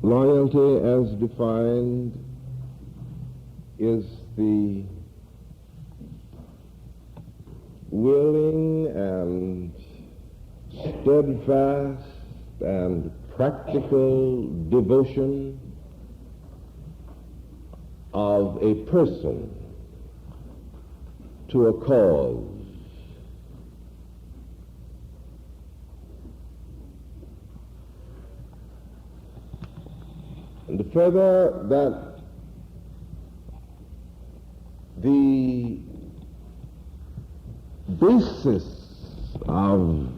Loyalty, as defined, is the willing and steadfast and practical devotion of a person to a cause. And further, that the basis of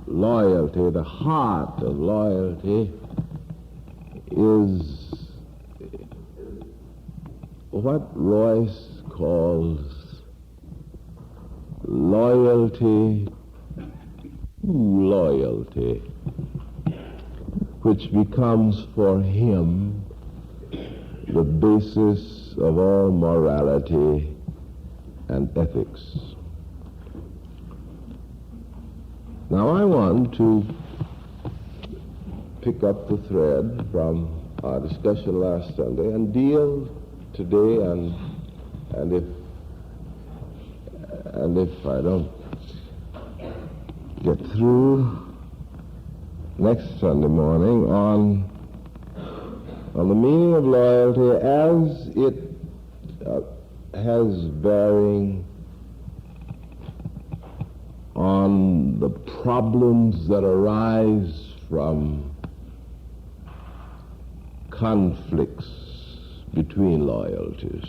loyalty, the heart of loyalty, is what Royce calls loyalty to loyalty, which becomes for him the basis of all morality and ethics. Now I want to pick up the thread from our discussion last Sunday and deal today, and if I don't get through next Sunday morning, on the meaning of loyalty as it has bearing on the problems that arise from conflicts between loyalties.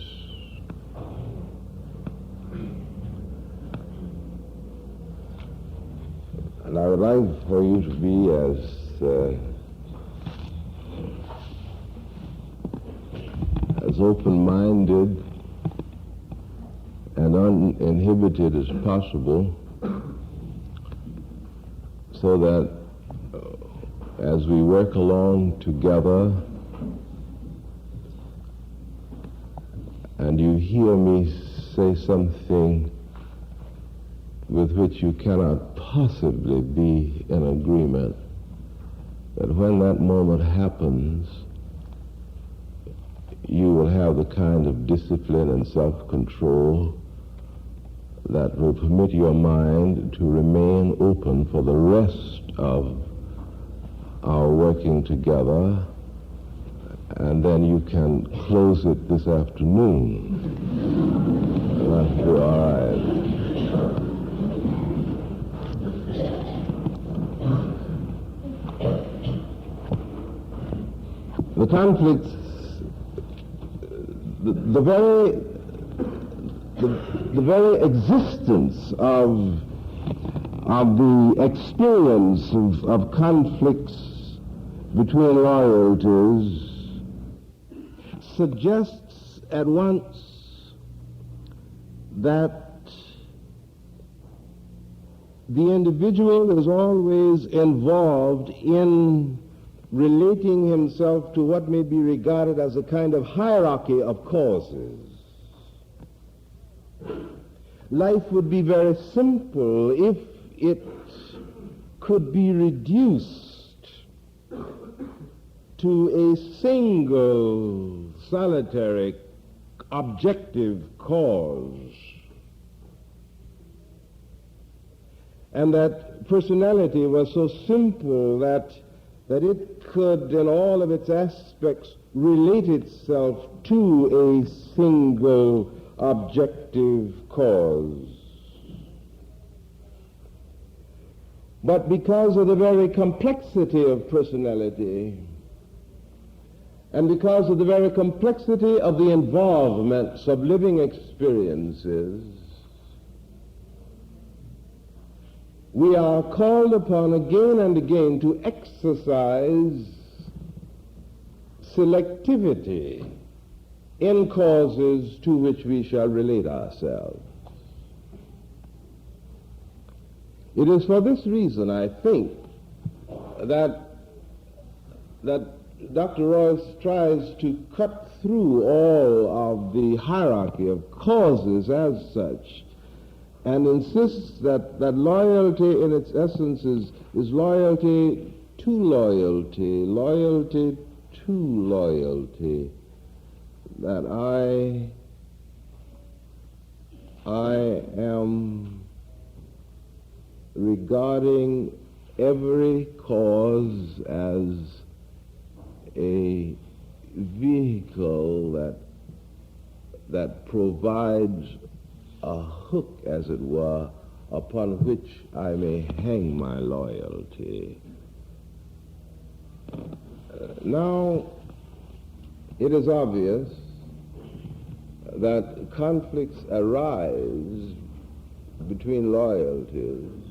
And I would like for you to be as open-minded and uninhibited as possible, so that as we work along together and you hear me say something with which you cannot possibly be in agreement, that when that moment happens, you will have the kind of discipline and self-control that will permit your mind to remain open for the rest of our working together, and then you can close it this afternoon. That'll be all right. The conflicts, the very existence of the experience of conflicts between loyalties suggests at once that the individual is always involved in relating himself to what may be regarded as a kind of hierarchy of causes. Life would be very simple if it could be reduced to a single, solitary, objective cause. And that personality was so simple that it could, in all of its aspects, relate itself to a single objective cause. But because of the very complexity of personality, and because of the very complexity of the involvements of living experiences, we are called upon again and again to exercise selectivity in causes to which we shall relate ourselves. It is for this reason, I think, that Dr. Royce tries to cut through all of the hierarchy of causes as such, and insists that loyalty in its essence is loyalty to loyalty, loyalty to loyalty that I am regarding every cause as a vehicle that provides a hook, as it were, upon which I may hang my loyalty. Now, it is obvious that conflicts arise between loyalties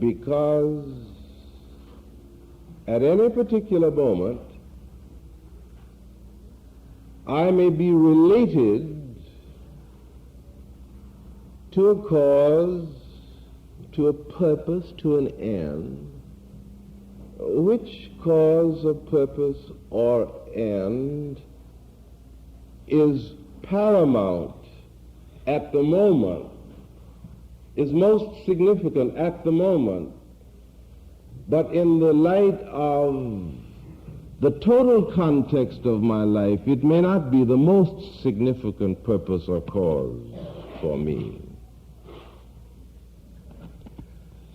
because at any particular moment I may be related to a cause, to a purpose, to an end, which cause or purpose or end is paramount at the moment, is most significant at the moment, but in the light of the total context of my life, it may not be the most significant purpose or cause for me.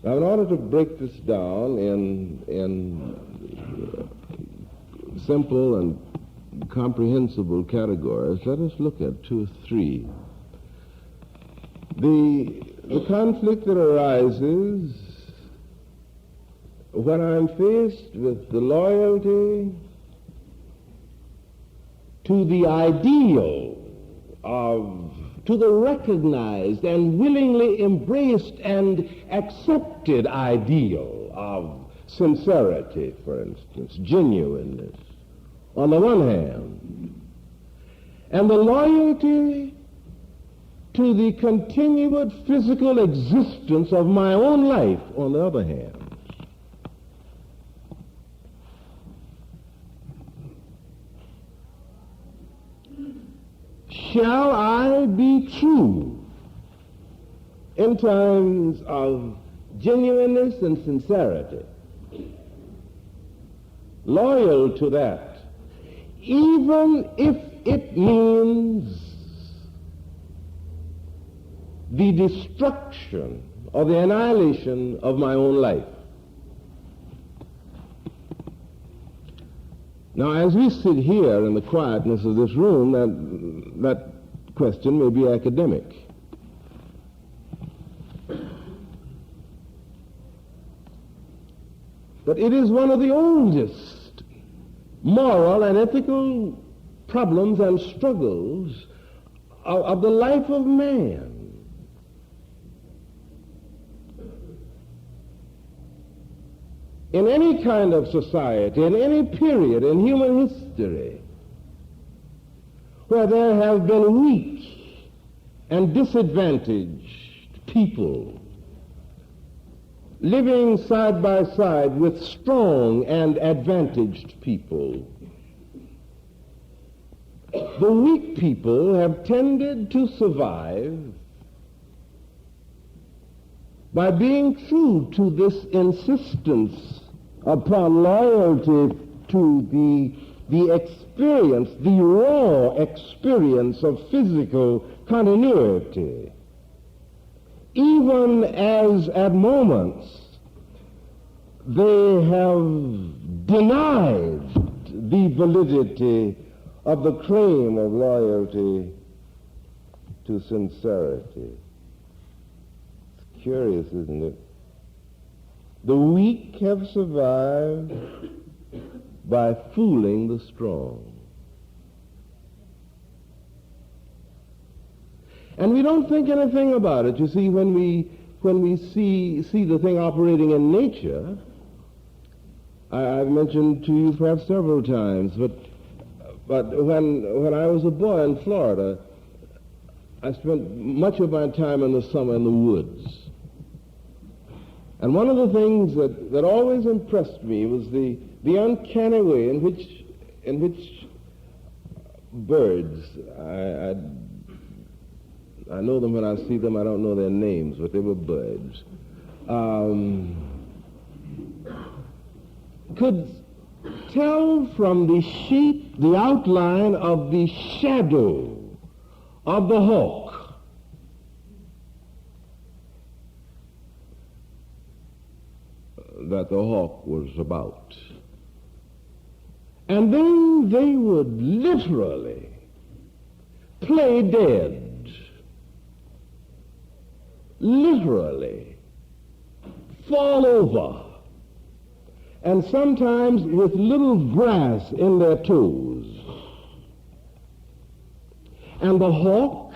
Now, in order to break this down in simple and comprehensible categories, let us look at two or three. The conflict that arises when I'm faced with the loyalty to the ideal to the recognized and willingly embraced and accepted ideal of sincerity, for instance, genuineness, on the one hand, and the loyalty to the continued physical existence of my own life, on the other hand. Shall I be true in terms of genuineness and sincerity, loyal to that, even if it means the destruction or the annihilation of my own life? Now, as we sit here in the quietness of this room, that question may be academic. But it is one of the oldest moral and ethical problems and struggles of the life of man. In any kind of society, in any period in human history, where there have been weak and disadvantaged people living side by side with strong and advantaged people, the weak people have tended to survive by being true to this insistence upon loyalty to the experience, the raw experience of physical continuity, even as at moments they have denied the validity of the claim of loyalty to sincerity. It's curious, isn't it? The weak have survived by fooling the strong. And we don't think anything about it. You see, when we see the thing operating in nature, I've mentioned to you perhaps several times, but when I was a boy in Florida, I spent much of my time in the summer in the woods. And one of the things that always impressed me was the uncanny way in which birds, I know them when I see them, I don't know their names, but they were birds, could tell from the shape, the outline of the shadow of the hawk that the hawk was about. And then they would literally play dead, literally fall over, and sometimes with little grass in their toes. And the hawk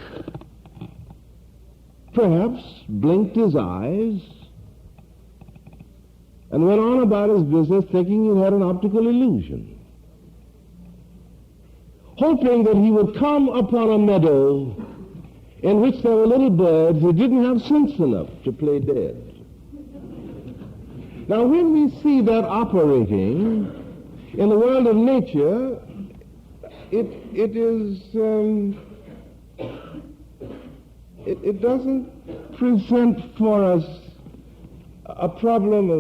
perhaps blinked his eyes and went on about his business thinking he had an optical illusion, hoping that he would come upon a meadow in which there were little birds who didn't have sense enough to play dead. Now, when we see that operating in the world of nature, it doesn't present for us a problem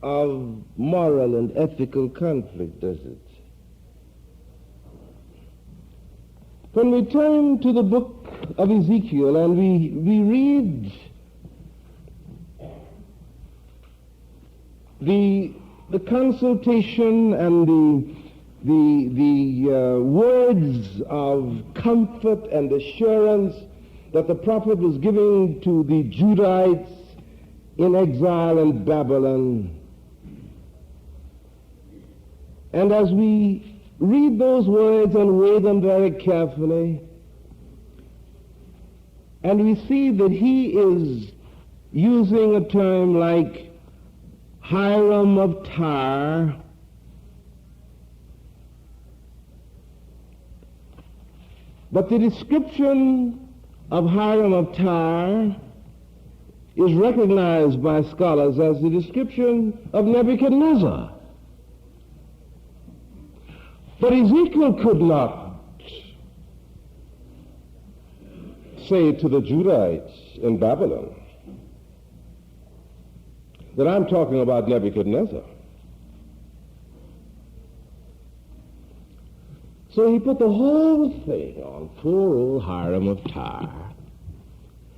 of moral and ethical conflict, does it? When we turn to the book of Ezekiel and we read the consultation and the words of comfort and assurance that the prophet was giving to the Judahites in exile in Babylon. And as we read those words and weigh them very carefully, and we see that he is using a term like Hiram of Tyre, but the description of Hiram of Tyre is recognized by scholars as the description of Nebuchadnezzar. But Ezekiel could not say to the Judahites in Babylon that I'm talking about Nebuchadnezzar. So he put the whole thing on poor old Hiram of Tyre.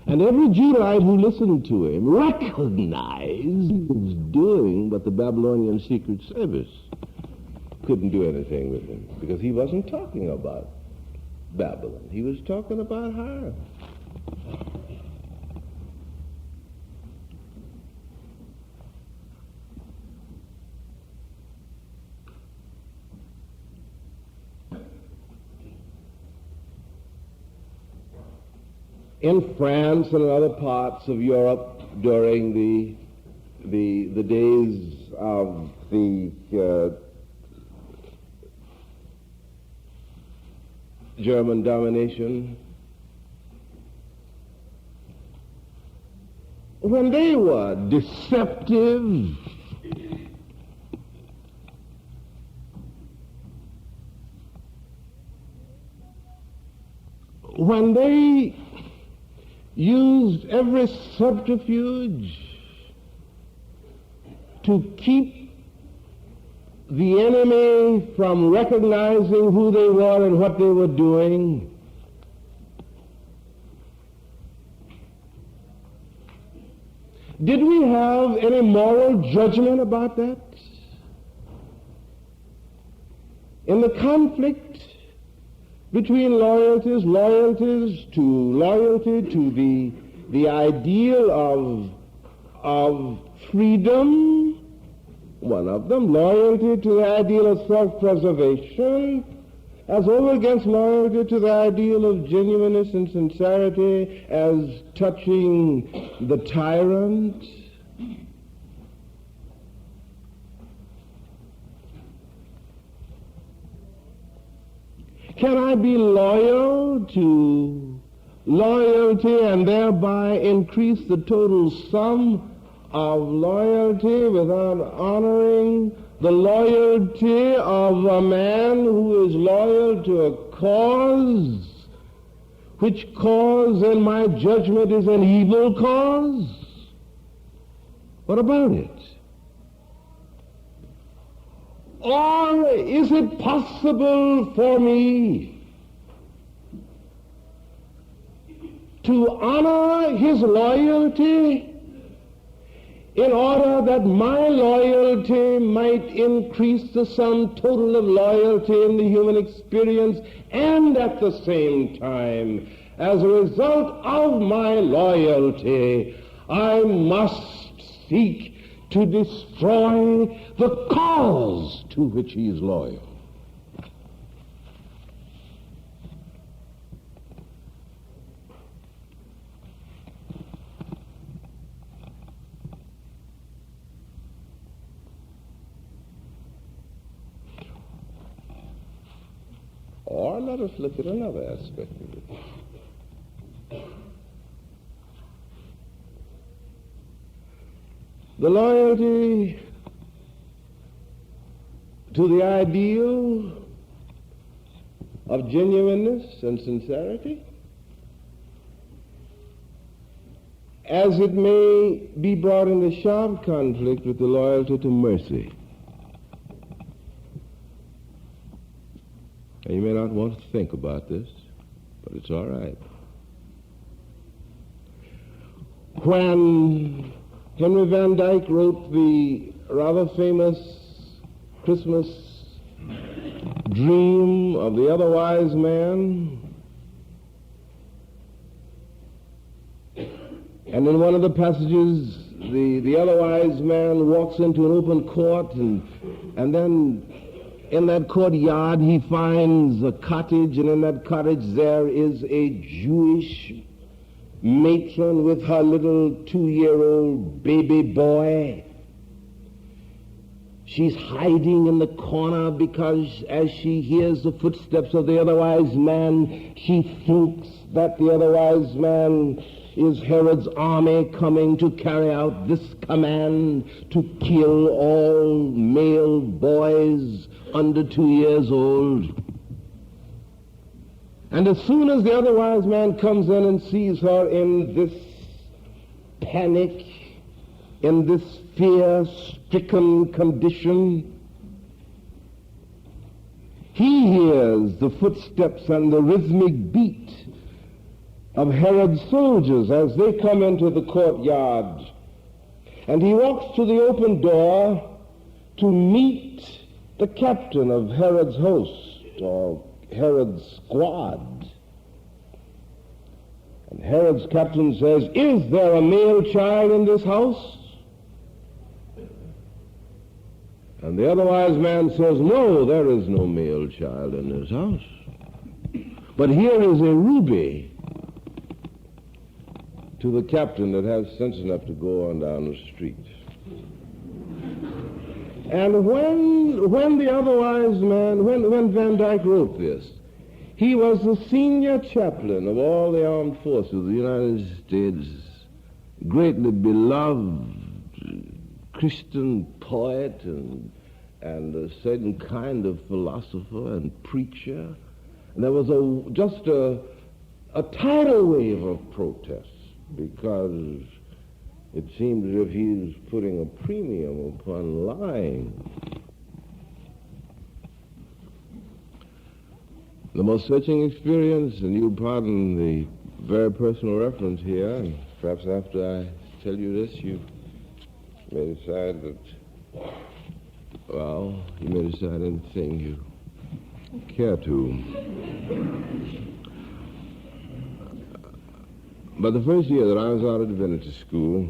And every Judahite who listened to him recognized he was doing what the Babylonian Secret Service couldn't do anything with him, because he wasn't talking about Babylon. He was talking about Hiram. In France and in other parts of Europe during the days of the German domination, when they were deceptive, when they used every subterfuge to keep the enemy from recognizing who they were and what they were doing, did we have any moral judgment about that? In the conflict between loyalty to the ideal of freedom, one of them, loyalty to the ideal of self-preservation, as over against loyalty to the ideal of genuineness and sincerity as touching the tyrant. Can I be loyal to loyalty and thereby increase the total sum of loyalty without honoring the loyalty of a man who is loyal to a cause, which cause in my judgment is an evil cause? What about it? Or is it possible for me to honor his loyalty in order that my loyalty might increase the sum total of loyalty in the human experience, and at the same time, as a result of my loyalty, I must seek to destroy the cause to which he is loyal? Or let us look at another aspect of it. The loyalty to the ideal of genuineness and sincerity, as it may be brought into sharp conflict with the loyalty to mercy. And you may not want to think about this, but it's all right. When Henry Van Dyke wrote the rather famous Christmas dream of the other wise man, and in one of the passages, the other wise man walks into an open court, and then in that courtyard he finds a cottage, and in that cottage there is a Jewish matron with her little 2-year-old baby boy. She's hiding in the corner because as she hears the footsteps of the other wise man, she thinks that the other wise man is Herod's army coming to carry out this command to kill all male boys under 2 years old. And as soon as the other wise man comes in and sees her in this panic, in this fear-stricken condition, he hears the footsteps and the rhythmic beat of Herod's soldiers as they come into the courtyard. And he walks to the open door to meet the captain of Herod's host, or Herod's squad. And Herod's captain says, "Is there a male child in this house?" And the other wise man says, "No, there is no male child in this house. But here is a ruby," to the captain that has sense enough to go on down the street. And when the other wise man, when Van Dyke wrote this, he was the senior chaplain of all the armed forces of the United States, greatly beloved Christian poet and a certain kind of philosopher and preacher. And there was just a tidal wave of protest, because it seemed as if he was putting a premium upon lying. The most searching experience, and you'll pardon the very personal reference here, and perhaps after I tell you this, you may decide that, well, you may decide anything you care to. But the first year that I was out of divinity school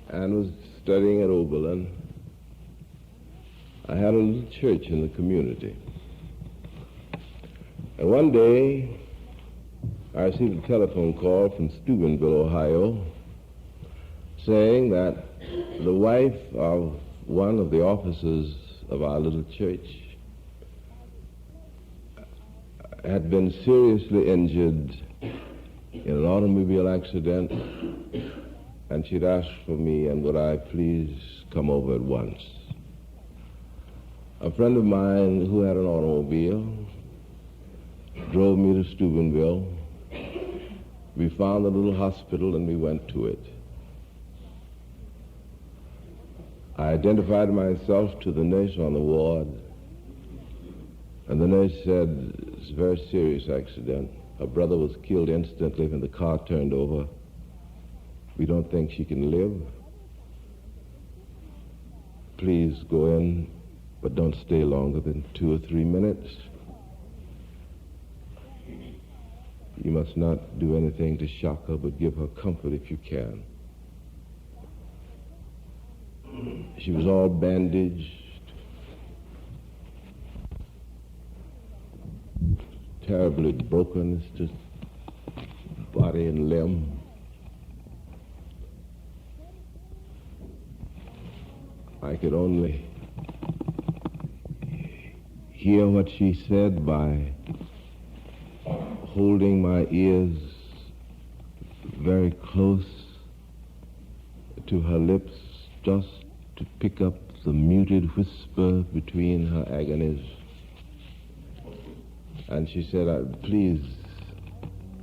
and was studying at Oberlin, I had a little church in the community. And one day, I received a telephone call from Steubenville, Ohio, saying that the wife of one of the officers of our little church had been seriously injured in an automobile accident, and she'd asked for me, and would I please come over at once. A friend of mine who had an automobile drove me to Steubenville. We found a little hospital and we went to it. I identified myself to the nurse on the ward, and the nurse said, it's a very serious accident. Her brother was killed instantly when the car turned over. We don't think she can live. Please go in, but don't stay longer than 2 or 3 minutes. You must not do anything to shock her, but give her comfort if you can. She was all bandaged, terribly broken, it's just body and limb. I could only hear what she said by holding my ears very close to her lips, just to pick up the muted whisper between her agonies. And she said, please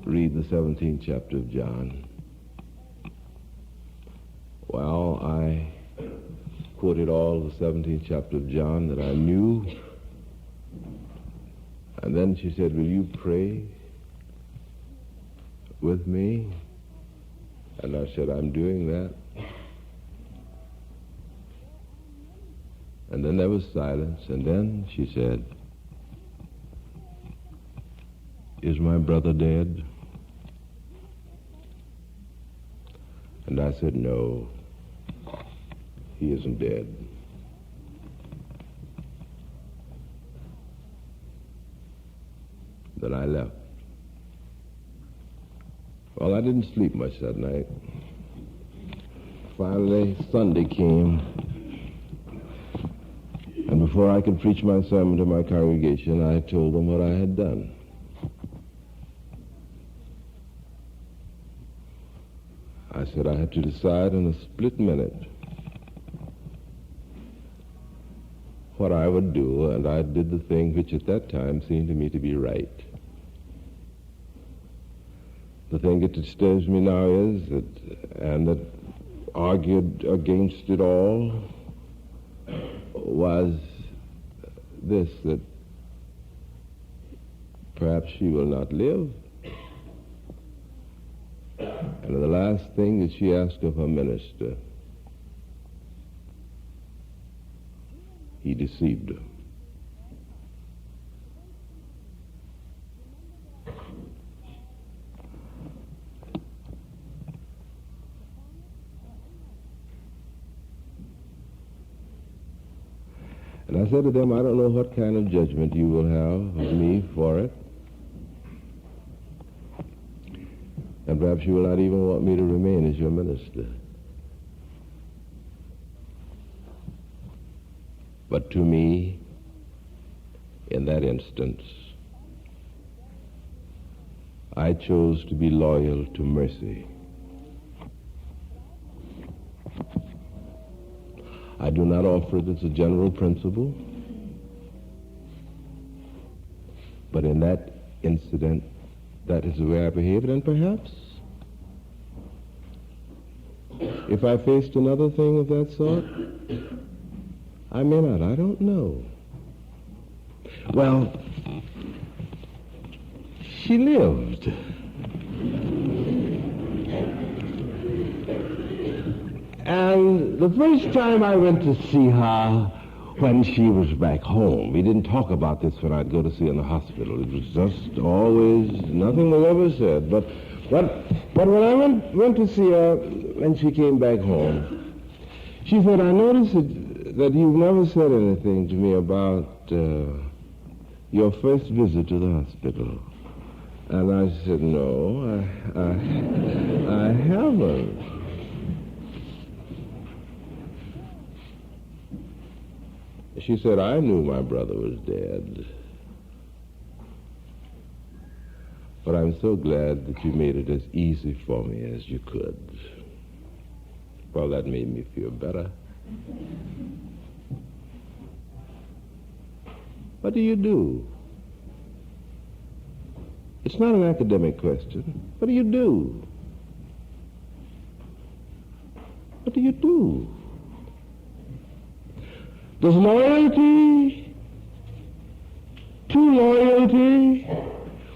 read the 17th chapter of John. Well, I quoted all the 17th chapter of John that I knew. And then she said, will you pray with me? And I said, I'm doing that. And then there was silence, and then she said, is my brother dead? And I said, no, he isn't dead. Then I left. Well, I didn't sleep much that night. Finally, Sunday came, and before I could preach my sermon to my congregation, I told them what I had done. I said I had to decide in a split minute what I would do, and I did the thing which at that time seemed to me to be right. The thing that disturbs me now is that, and that argued against it all, was this, that perhaps she will not live. And the last thing that she asked of her minister, he deceived her. And I said to them, I don't know what kind of judgment you will have of me for it. And perhaps you will not even want me to remain as your minister. But to me, in that instance, I chose to be loyal to mercy. I do not offer it as a general principle, but in that incident, that is the way I behaved, and perhaps if I faced another thing of that sort, I may not. I don't know. Well, she lived. And the first time I went to see her when she was back home, we didn't talk about this when I'd go to see her in the hospital. It was just always, nothing was ever said. But when I went to see her when she came back home, she said, I noticed that you've never said anything to me about your first visit to the hospital. And I said, no, I haven't. She said, I knew my brother was dead. But I'm so glad that you made it as easy for me as you could. Well, that made me feel better. What do you do? It's not an academic question. What do you do? What do you do? There's loyalty to loyalty,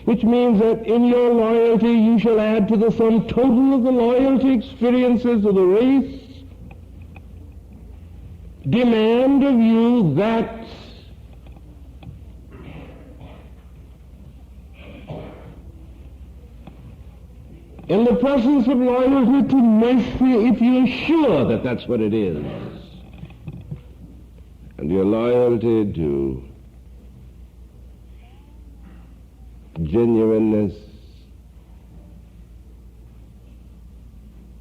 which means that in your loyalty you shall add to the sum total of the loyalty experiences of the race demand of you that in the presence of loyalty to mercy, if you're sure that that's what it is, and your loyalty to genuineness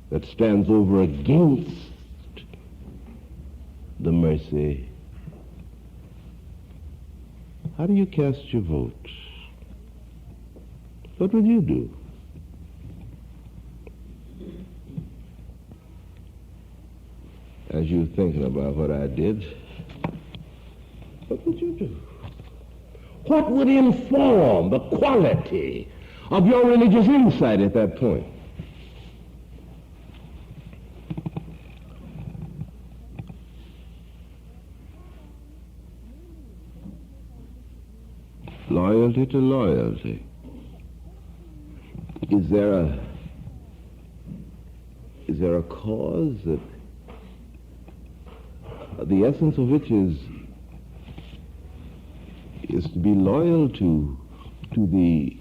that stands over against the mercy, how do you cast your vote? What would you do? As you're thinking about what I did, what would you do? What would inform the quality of your religious insight at that point? Loyalty to loyalty. Is there a cause that the essence of which is to be loyal to the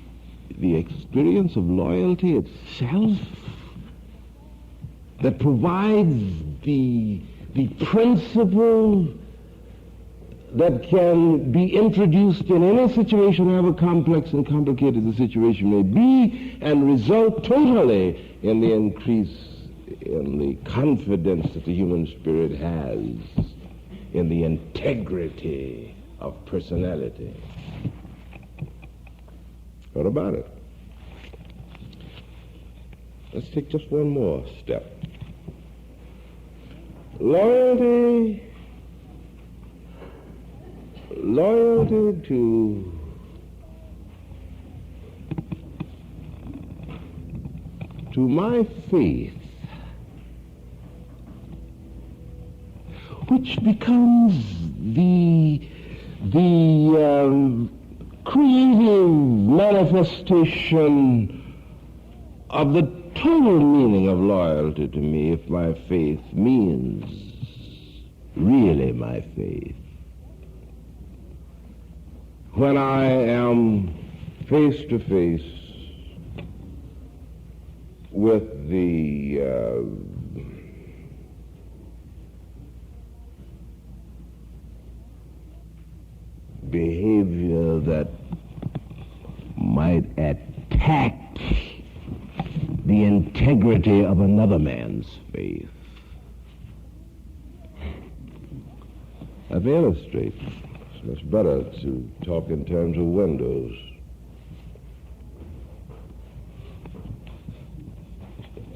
experience of loyalty itself, that provides the principle that can be introduced in any situation, however complex and complicated the situation may be, and result totally in the increase in the confidence that the human spirit has in the integrity of personality. What about it? Let's take just one more step. Loyalty to my faith, which becomes the creative manifestation of the total meaning of loyalty to me, if my faith means really my faith. When I am face to face with the behavior that might attack the integrity of another man's faith. Let me illustrate. It's much better to talk in terms of windows.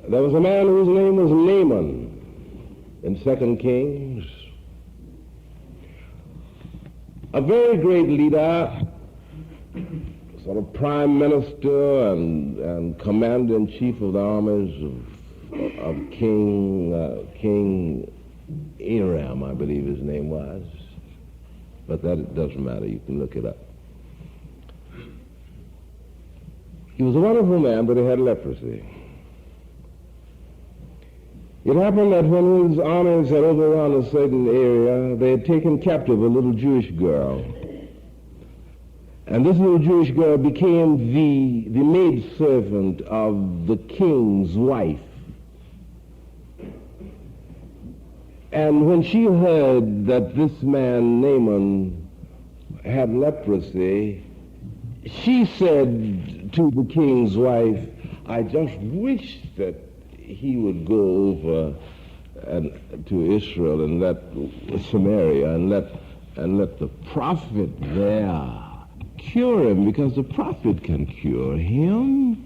There was a man whose name was Naaman in 2 Kings. A very great leader, sort of prime minister and commander-in-chief of the armies of King Aram, I believe his name was. But that it doesn't matter. You can look it up. He was a wonderful man, but he had leprosy. It happened that when his armies had overrun a certain area, they had taken captive a little Jewish girl. And this little Jewish girl became the maidservant of the king's wife. And when she heard that this man, Naaman, had leprosy, she said to the king's wife, I just wish that he would go over to Israel and let Samaria and let the prophet there cure him, because the prophet can cure him.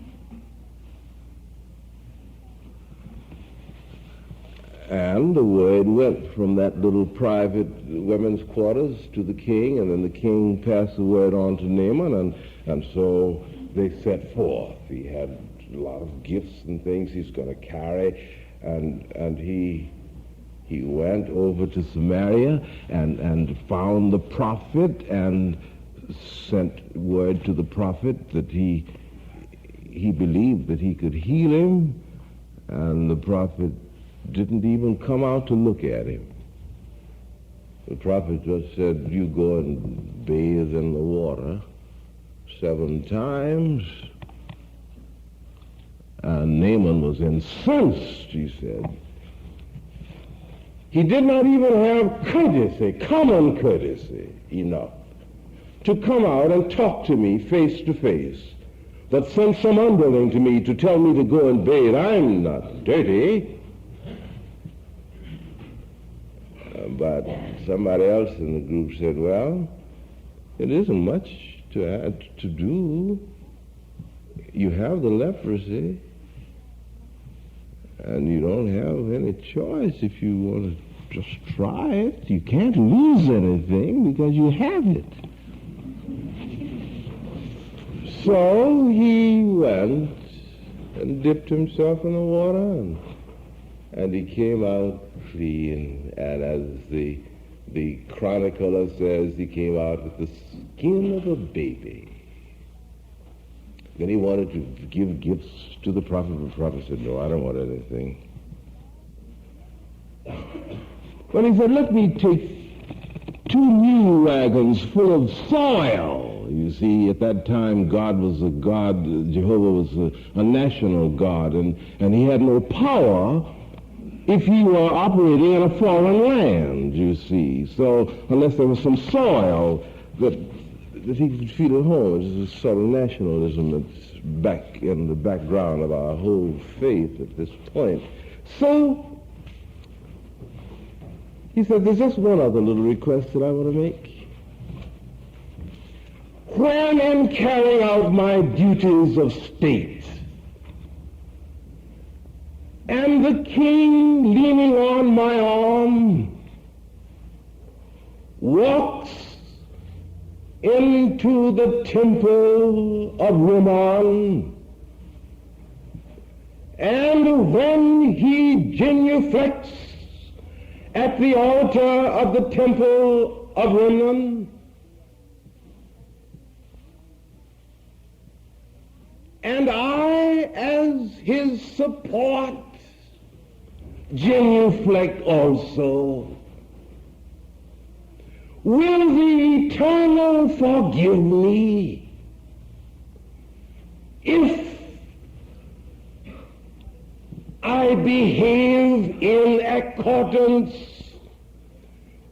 And the word went from that little private women's quarters to the king, and then the king passed the word on to Naaman, and so they set forth. He had a lot of gifts and things he's going to carry, and he He went over to Samaria and found the prophet and sent word to the prophet that he believed that he could heal him, and the prophet didn't even come out to look at him. The prophet just said, you go and bathe in the water 7 times. And Naaman was incensed, he said. He did not even have courtesy, common courtesy enough, to come out and talk to me face to face, that sent some underling to me to tell me to go and bathe. I'm not dirty. But somebody else in the group said, well, it isn't much to do. You have the leprosy, and you don't have any choice if you want to just try it. You can't lose anything because you have it. So he went and dipped himself in the water, and he came out clean. And as the chronicler says, he came out with the skin of a baby. Then he wanted to give gifts to the prophet. The prophet said, no, I don't want anything. But he said, let me take 2 mule wagons full of soil. You see, at that time, God was a God, Jehovah was a national God, and he had no power if he were operating in a foreign land, you see. So unless there was some soil that he could feel at home, it's a sort of nationalism that's back in the background of our whole faith at this point. So he said, there's just one other little request that I want to make. When in carrying out my duties of state, and the king, leaning on my arm, walks into the temple of Rimmon, and when he genuflects at the altar of the temple of Rimmon, and I, as his support, genuflect also, will the Eternal forgive me if I behave in accordance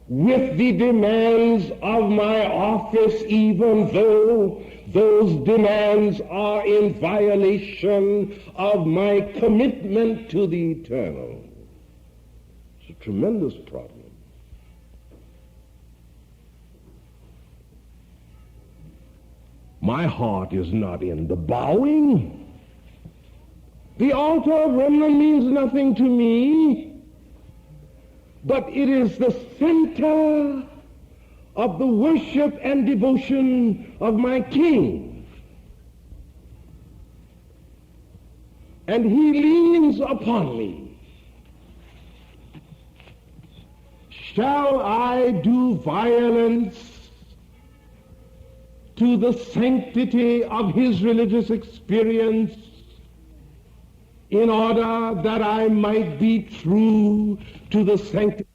with the demands of my office, even though those demands are in violation of my commitment to the Eternal? It's a tremendous problem. My heart is not in the bowing. The altar of Rimmon means nothing to me, but it is the center of the worship and devotion of my King. And he leans upon me. Shall I do violence to the sanctity of his religious experience in order that I might be true to the sanctity